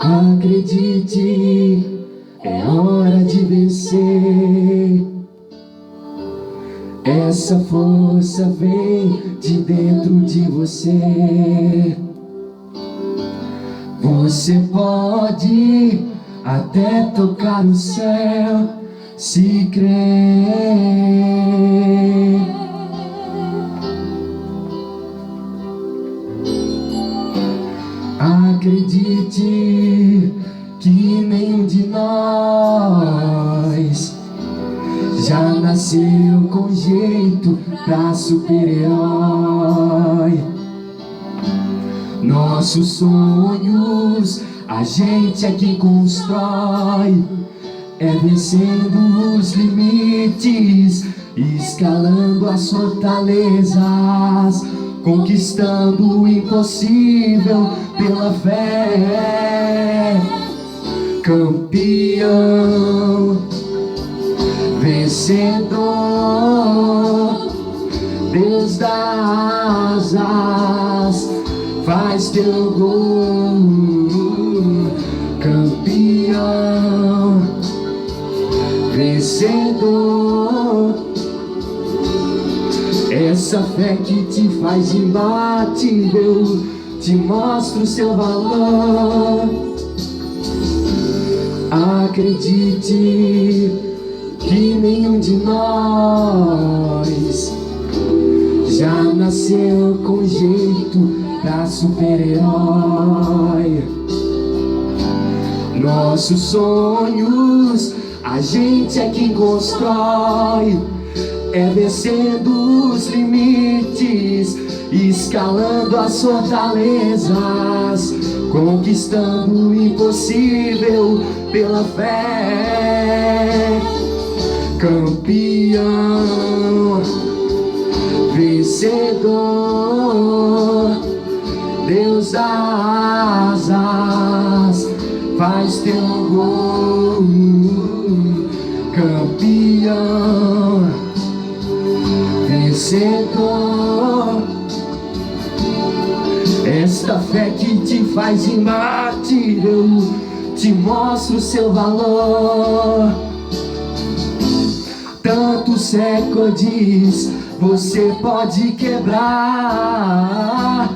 Acredite, é hora de vencer. Essa força vem de dentro de você. Você pode até tocar o céu se crer. Acredite que nenhum de nós já nasceu com jeito pra super-herói. Nossos sonhos a gente é quem constrói, é vencendo os limites, escalando as fortalezas, conquistando o impossível pela fé. Campeão, vencedor, Deus dá asas, faz teu gol. Campeão, vencedor, essa fé que te faz imbatível, te mostra o seu valor. Acredite que nenhum de nós já nasceu com jeito pra super-herói. Nossos sonhos a gente é quem constrói, é vencendo os limites, escalando as fortalezas, conquistando o impossível pela fé. Campeão, vencedor, Deus dá asas, faz teu gol. Campeão, vencedor, esta fé que te faz imbatível, te mostra o seu valor. Tantos recordes você pode quebrar,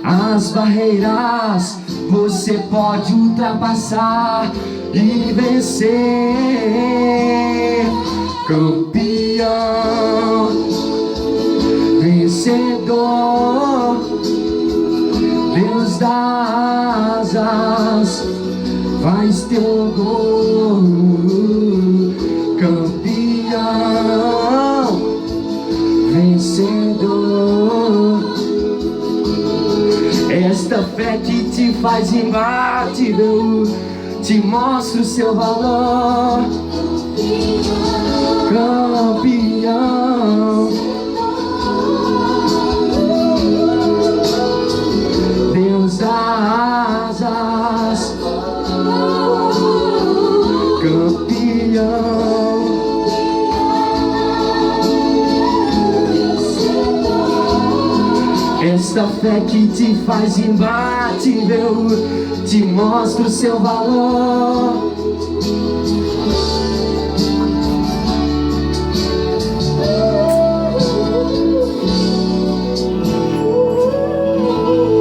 as barreiras você pode ultrapassar e vencer. Campeão, vencedor, Deus dá asas, faz teu gol. Campeão, vencedor, esta fé que te faz imbatível, te mostra o seu valor. Campeão, Deus dá asas. Campeão, esta fé que te faz imbatível, te mostra o seu valor.